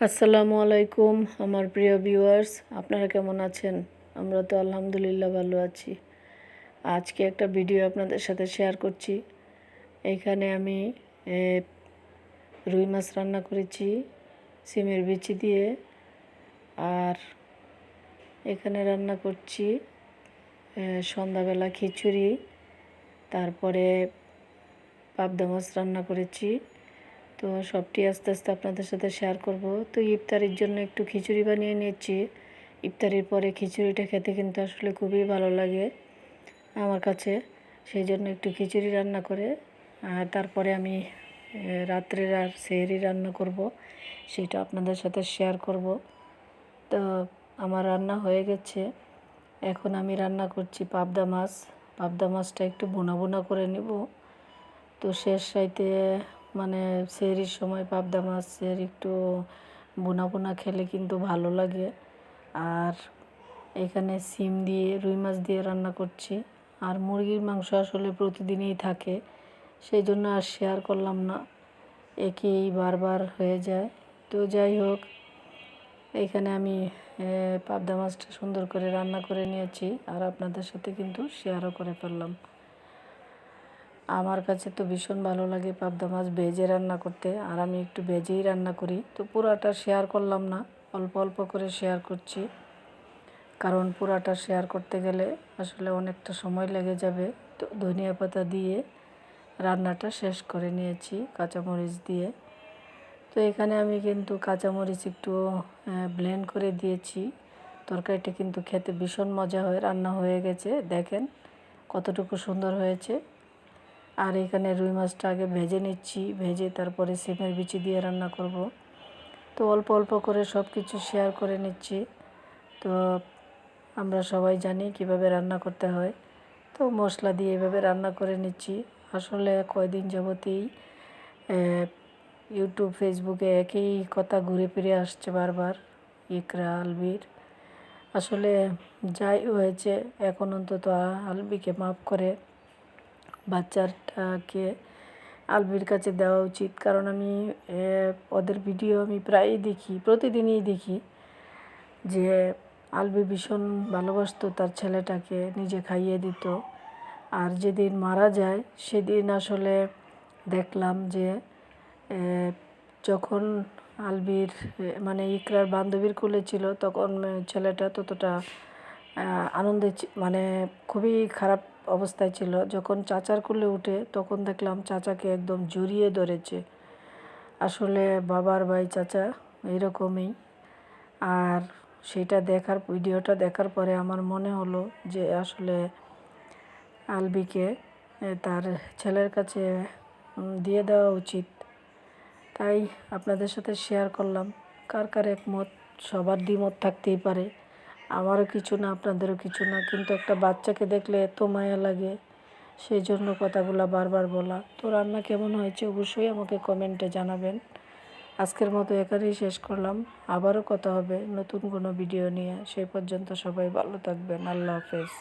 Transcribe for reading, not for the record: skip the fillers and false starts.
আসসালামু আলাইকুম আমার প্রিয় ভিউয়ার্স, আপনারা কেমন আছেন? আমরা তো আলহামদুলিল্লাহ ভালো আছি। আজকে একটা ভিডিও আপনাদের সাথে শেয়ার করছি। এখানে আমি এ, রুই মাছ রান্না করেছি সিমের বিচি দিয়ে। আর এখানে রান্না করছি সন্ধ্যাবেলা খিচুড়ি, তারপরে পাবদা মাছ রান্না করেছি। তো সবটি আস্তে আস্তে আপনাদের সাথে শেয়ার করব। তো ইফতারির জন্য একটু খিচুড়ি বানিয়ে নিয়েছি। ইফতারির পরে খিচুড়িটা খেতে কিন্তু আসলে খুবই ভালো লাগে আমার কাছে, সেই জন্য একটু খিচুড়ি রান্না করে তারপরে আমি রাত্রের আর সেহরি রান্না করব, সেটা আপনাদের সাথে শেয়ার করব। তো আমার রান্না হয়ে গেছে। এখন আমি রান্না করছি পাবদা মাছ। পাবদা মাছটা একটু ভুনা ভুনা করে নেব। তো শেষ রাইতে মানে সেহরির সময় পাবদা মাছের একটু ভুনা ভুনা খেলে কিন্তু ভালো লাগে। আর এখানে সিম দিয়ে রুই মাছ দিয়ে রান্না করছি। আর মুরগির মাংস আসলে প্রতিদিনই থাকে, সেই জন্য আর শেয়ার করলাম না, একই বারবার হয়ে যায়। তো যাই হোক, এখানে আমি পাবদা মাছটা সুন্দর করে রান্না করে নিয়েছি আর আপনাদের সাথে কিন্তু শেয়ারও করে ফেললাম। আমার কাছে তো ভীষণ ভালো লাগে পাবদা মাছ ভেজে রান্না করতে, আর আমি একটু ভেজেই রান্না করি। তো পুরাটা শেয়ার করলাম না, অল্প অল্প করে শেয়ার করছি, কারণ পুরাটা শেয়ার করতে গেলে আসলে অনেকটা সময় লেগে যাবে। তো ধনিয়া পাতা দিয়ে রান্নাটা শেষ করে নিয়েছি কাঁচামরিচ দিয়ে। তো এখানে আমি কিন্তু কাঁচামরিচ একটু ব্লেন্ড করে দিয়েছি। তরকারিটা কিন্তু খেতে ভীষণ মজা হয়। রান্না হয়ে গেছে, দেখেন কতটুকু সুন্দর হয়েছে। আর এখানে রুই মাছটা আগে ভেজে নিচ্ছি, ভেজে তারপরে সিমের বিচি দিয়ে রান্না করব। তো অল্প অল্প করে সব কিছু শেয়ার করে নিচ্ছি। তো আমরা সবাই জানি কিভাবে রান্না করতে হয়। তো মশলা দিয়ে এভাবে রান্না করে নিচ্ছি। আসলে কয়দিন যাবতেই ইউটিউব ফেসবুকে একই কথা ঘুরে ফিরে আসছে বারবার, ইকরা আলবির। আসলে যাই হয়েছে, এখন অন্তত আলবিকে মাফ করে বাচ্চাটাকে আলবির কাছে দেওয়া উচিত। কারণ আমি ওদের ভিডিও আমি প্রায়ই দেখি, প্রতিদিনই দেখি যে আলবি ভীষণ ভালোবাসতো তার ছেলেটাকে, নিজে খাইয়ে দিত। আর যেদিন মারা যায় সেদিন আসলে দেখলাম যে যখন আলবির মানে ইকরার বান্ধবীর কোলে ছিল, তখন ছেলেটা ততটা আনন্দে মানে খুবই খারাপ অবস্থায় ছিল। যখন চাচার কোলে উঠে তখন দেখলাম চাচাকে একদম জড়িয়ে ধরেছে। আসলে বাবার ভাই চাচা এরকমই। আর সেটা ভিডিওটা দেখার পরে আমার মনে হলো যে আসলে আলবিকে তার ছেলের কাছে দিয়ে দেওয়া উচিত। তাই আপনাদের সাথে শেয়ার করলাম। কার কার একমত, সবার দ্বিমত থাকতেই পারে। আমারও কিছু না, আপনাদেরও কিছু না, কিন্তু একটা বাচ্চাকে দেখলে এত মায়া লাগে, সেই জন্য কথাগুলো বারবার বলা। তো রান্না কেমন হয়েছে অবশ্যই আমাকে কমেন্টে জানাবেন। আজকের মতো এখানেই শেষ করলাম। আবারও কথা হবে নতুন কোনো ভিডিও নিয়ে। সেই পর্যন্ত সবাই ভালো থাকবেন। আল্লাহ হাফেজ।